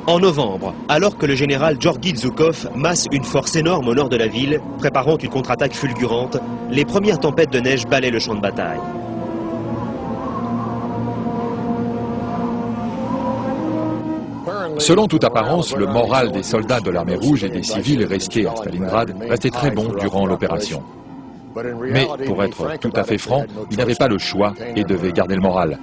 En novembre, alors que le général Georgi Zhukov masse une force énorme au nord de la ville, préparant une contre-attaque fulgurante, les premières tempêtes de neige balaient le champ de bataille. Selon toute apparence, le moral des soldats de l'armée rouge et des civils restés à Stalingrad restait très bon durant l'opération. Mais, pour être tout à fait franc, ils n'avaient pas le choix et devaient garder le moral.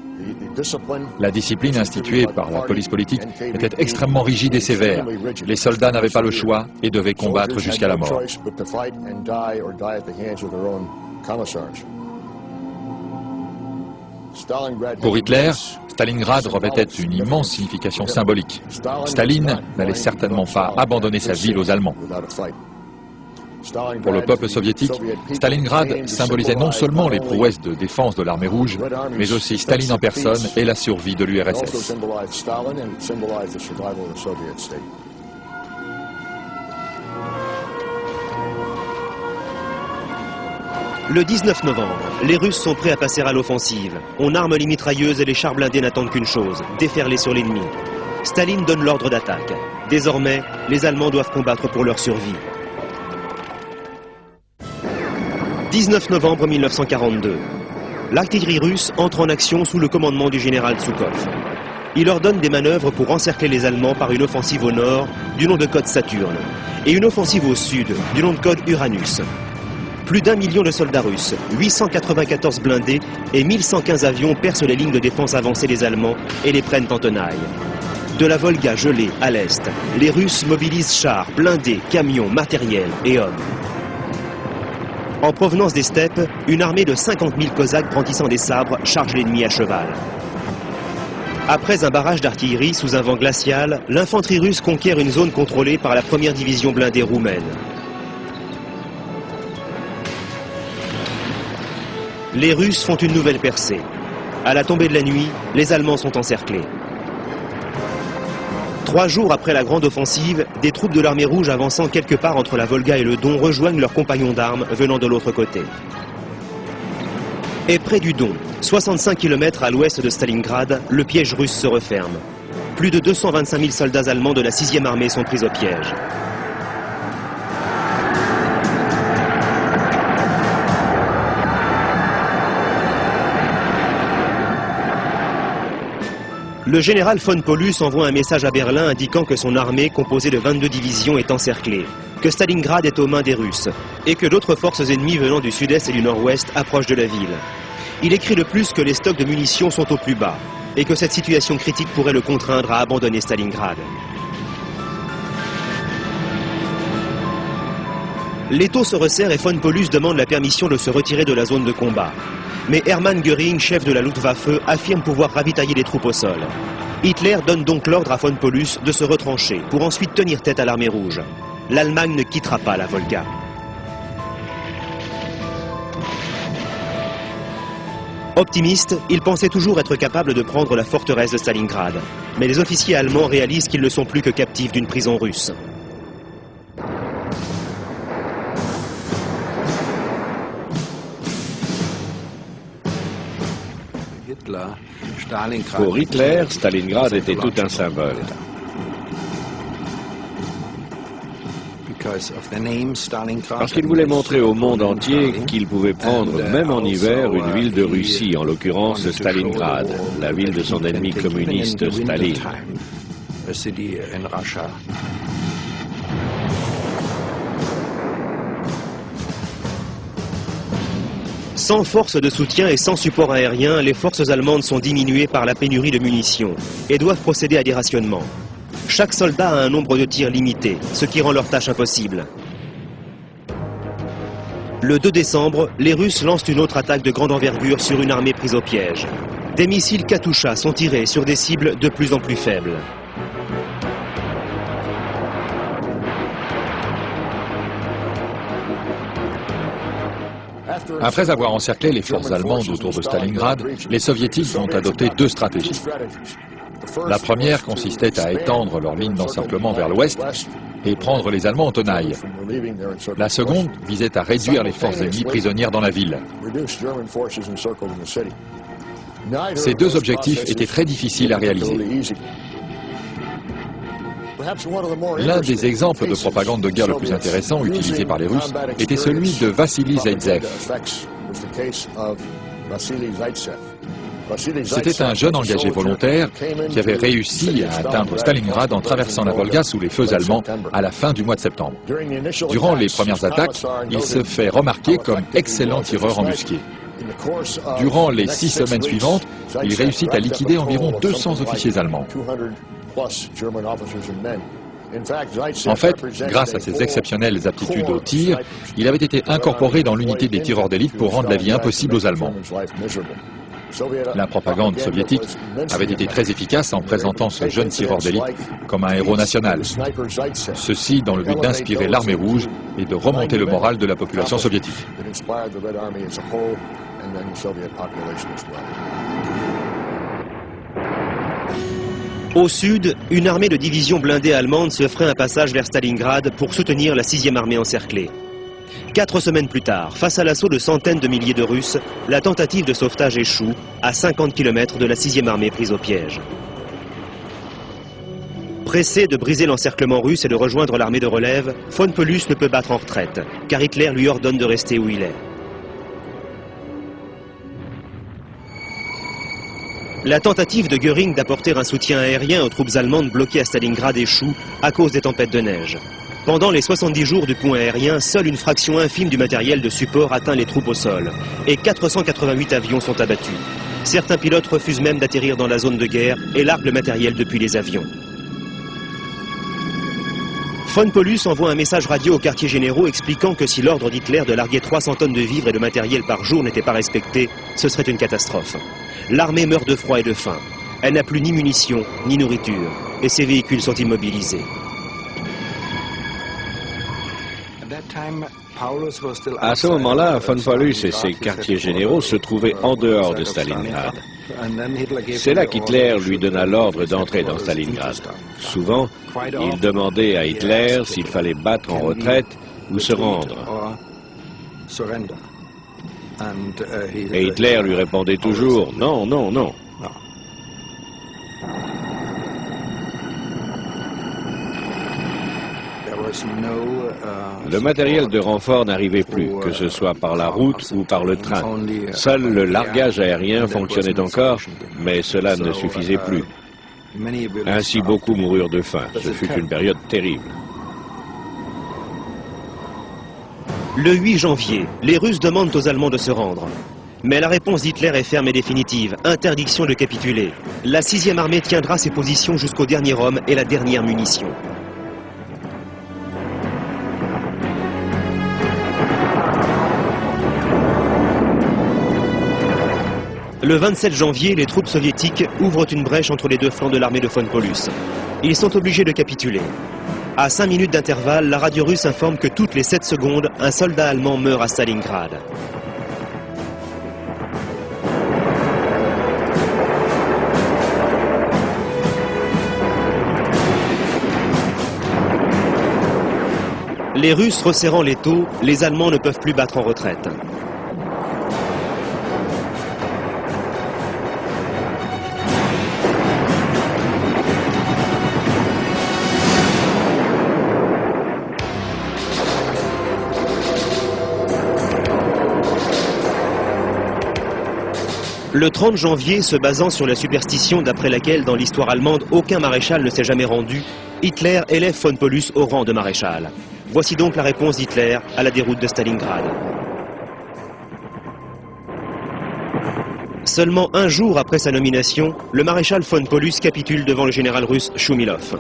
La discipline instituée par la police politique était extrêmement rigide et sévère. Les soldats n'avaient pas le choix et devaient combattre jusqu'à la mort. Pour Hitler, Stalingrad revêtait une immense signification symbolique. Staline n'allait certainement pas abandonner sa ville aux Allemands. Pour le peuple soviétique, Stalingrad symbolisait non seulement les prouesses de défense de l'armée rouge, mais aussi Staline en personne et la survie de l'URSS. Le 19 novembre, les Russes sont prêts à passer à l'offensive. On arme les mitrailleuses et les chars blindés n'attendent qu'une chose, déferler sur l'ennemi. Staline donne l'ordre d'attaque. Désormais, les Allemands doivent combattre pour leur survie. 19 novembre 1942. L'artillerie russe entre en action sous le commandement du général Zhukov. Il ordonne des manœuvres pour encercler les Allemands par une offensive au nord, du nom de code Saturne, et une offensive au sud, du nom de code Uranus. Plus d'1 million de soldats russes, 894 blindés et 1115 avions percent les lignes de défense avancées des Allemands et les prennent en tenaille. De la Volga gelée à l'est, les Russes mobilisent chars, blindés, camions, matériel et hommes. En provenance des steppes, une armée de 50 000 Cosaques brandissant des sabres charge l'ennemi à cheval. Après un barrage d'artillerie sous un vent glacial, l'infanterie russe conquiert une zone contrôlée par la première division blindée roumaine. Les Russes font une nouvelle percée. À la tombée de la nuit, les Allemands sont encerclés. 3 jours après la grande offensive, des troupes de l'armée rouge avançant quelque part entre la Volga et le Don rejoignent leurs compagnons d'armes venant de l'autre côté. Et près du Don, 65 km à l'ouest de Stalingrad, le piège russe se referme. Plus de 225 000 soldats allemands de la 6e armée sont pris au piège. Le général von Paulus envoie un message à Berlin indiquant que son armée, composée de 22 divisions, est encerclée, que Stalingrad est aux mains des Russes, et que d'autres forces ennemies venant du sud-est et du nord-ouest approchent de la ville. Il écrit de plus que les stocks de munitions sont au plus bas, et que cette situation critique pourrait le contraindre à abandonner Stalingrad. L'étau se resserre et von Paulus demande la permission de se retirer de la zone de combat. Mais Hermann Göring, chef de la Luftwaffe, affirme pouvoir ravitailler les troupes au sol. Hitler donne donc l'ordre à von Paulus de se retrancher pour ensuite tenir tête à l'armée rouge. L'Allemagne ne quittera pas la Volga. Optimiste, il pensait toujours être capable de prendre la forteresse de Stalingrad. Mais les officiers allemands réalisent qu'ils ne sont plus que captifs d'une prison russe. Pour Hitler, Stalingrad était tout un symbole. Parce qu'il voulait montrer au monde entier qu'il pouvait prendre, même en hiver, une ville de Russie, en l'occurrence Stalingrad, la ville de son ennemi communiste Staline. Sans force de soutien et sans support aérien, les forces allemandes sont diminuées par la pénurie de munitions et doivent procéder à des rationnements. Chaque soldat a un nombre de tirs limité, ce qui rend leur tâche impossible. Le 2 décembre, les Russes lancent une autre attaque de grande envergure sur une armée prise au piège. Des missiles Katusha sont tirés sur des cibles de plus en plus faibles. Après avoir encerclé les forces allemandes autour de Stalingrad, les soviétiques ont adopté 2 stratégies. La première consistait à étendre leur ligne d'encerclement vers l'ouest et prendre les Allemands en tenaille. La seconde visait à réduire les forces ennemies prisonnières dans la ville. Ces 2 objectifs étaient très difficiles à réaliser. L'un des exemples de propagande de guerre le plus intéressant utilisé par les Russes était celui de Vassili Zaitsev. C'était un jeune engagé volontaire qui avait réussi à atteindre Stalingrad en traversant la Volga sous les feux allemands à la fin du mois de septembre. Durant les premières attaques, il se fait remarquer comme excellent tireur embusqué. Durant les 6 semaines suivantes, il réussit à liquider environ 200 officiers allemands. En fait, grâce à ses exceptionnelles aptitudes au tir, il avait été incorporé dans l'unité des tireurs d'élite pour rendre la vie impossible aux Allemands. La propagande soviétique avait été très efficace en présentant ce jeune tireur d'élite comme un héros national. Ceci dans le but d'inspirer l'armée rouge et de remonter le moral de la population soviétique. Au sud, une armée de divisions blindées allemandes se ferait un passage vers Stalingrad pour soutenir la 6e armée encerclée. 4 semaines plus tard, face à l'assaut de centaines de milliers de Russes, la tentative de sauvetage échoue à 50 km de la 6e armée prise au piège. Pressé de briser l'encerclement russe et de rejoindre l'armée de relève, von Paulus ne peut battre en retraite, car Hitler lui ordonne de rester où il est. La tentative de Göring d'apporter un soutien aérien aux troupes allemandes bloquées à Stalingrad échoue à cause des tempêtes de neige. Pendant les 70 jours du pont aérien, seule une fraction infime du matériel de support atteint les troupes au sol, et 488 avions sont abattus. Certains pilotes refusent même d'atterrir dans la zone de guerre et larguent le matériel depuis les avions. Von Paulus envoie un message radio aux quartiers généraux expliquant que si l'ordre d'Hitler de larguer 300 tonnes de vivres et de matériel par jour n'était pas respecté, ce serait une catastrophe. L'armée meurt de froid et de faim. Elle n'a plus ni munitions, ni nourriture, et ses véhicules sont immobilisés. À ce moment-là, von Paulus et ses quartiers généraux se trouvaient en dehors de Stalingrad. C'est là qu'Hitler lui donna l'ordre d'entrer dans Stalingrad. Souvent, il demandait à Hitler s'il fallait battre en retraite ou se rendre. Et Hitler lui répondait toujours « Non, non, non ». Le matériel de renfort n'arrivait plus, que ce soit par la route ou par le train. Seul le largage aérien fonctionnait encore, mais cela ne suffisait plus. Ainsi, beaucoup moururent de faim. Ce fut une période terrible. Le 8 janvier, les Russes demandent aux Allemands de se rendre. Mais la réponse d'Hitler est ferme et définitive. Interdiction de capituler. La 6e armée tiendra ses positions jusqu'au dernier homme et la dernière munition. Le 27 janvier, les troupes soviétiques ouvrent une brèche entre les deux flancs de l'armée de von Paulus. Ils sont obligés de capituler. À 5 minutes d'intervalle, la radio russe informe que toutes les 7 secondes, un soldat allemand meurt à Stalingrad. Les Russes resserrant l'étau, les Allemands ne peuvent plus battre en retraite. Le 30 janvier, se basant sur la superstition d'après laquelle dans l'histoire allemande aucun maréchal ne s'est jamais rendu, Hitler élève von Paulus au rang de maréchal. Voici donc la réponse d'Hitler à la déroute de Stalingrad. Seulement un jour après sa nomination, le maréchal von Paulus capitule devant le général russe Shumilov.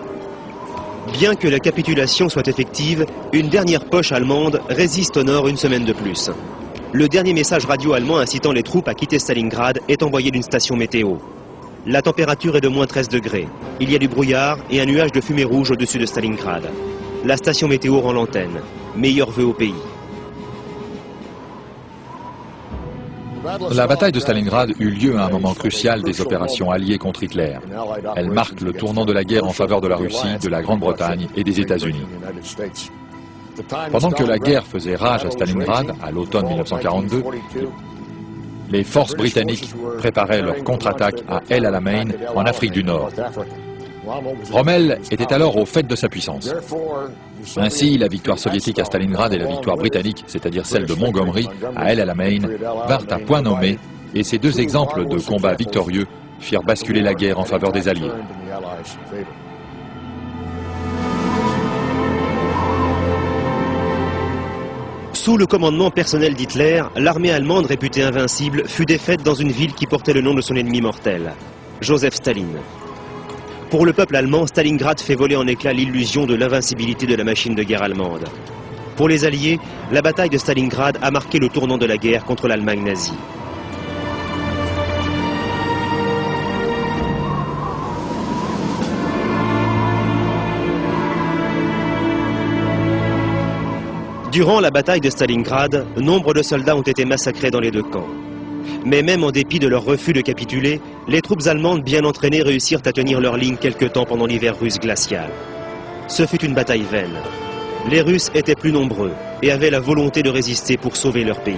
Bien que la capitulation soit effective, une dernière poche allemande résiste au nord une semaine de plus. Le dernier message radio allemand incitant les troupes à quitter Stalingrad est envoyé d'une station météo. La température est de moins 13 degrés. Il y a du brouillard et un nuage de fumée rouge au-dessus de Stalingrad. La station météo rend l'antenne. Meilleurs vœux au pays. La bataille de Stalingrad eut lieu à un moment crucial des opérations alliées contre Hitler. Elle marque le tournant de la guerre en faveur de la Russie, de la Grande-Bretagne et des États-Unis. Pendant que la guerre faisait rage à Stalingrad, à l'automne 1942, les forces britanniques préparaient leur contre-attaque à El Alamein, en Afrique du Nord. Rommel était alors au fait de sa puissance. Ainsi, la victoire soviétique à Stalingrad et la victoire britannique, c'est-à-dire celle de Montgomery à El Alamein, vinrent à point nommé, et ces deux exemples de combats victorieux firent basculer la guerre en faveur des Alliés. Sous le commandement personnel d'Hitler, l'armée allemande réputée invincible fut défaite dans une ville qui portait le nom de son ennemi mortel, Joseph Staline. Pour le peuple allemand, Stalingrad fait voler en éclats l'illusion de l'invincibilité de la machine de guerre allemande. Pour les Alliés, la bataille de Stalingrad a marqué le tournant de la guerre contre l'Allemagne nazie. Durant la bataille de Stalingrad, nombre de soldats ont été massacrés dans les deux camps. Mais même en dépit de leur refus de capituler, les troupes allemandes bien entraînées réussirent à tenir leur ligne quelque temps pendant l'hiver russe glacial. Ce fut une bataille vaine. Les Russes étaient plus nombreux et avaient la volonté de résister pour sauver leur pays.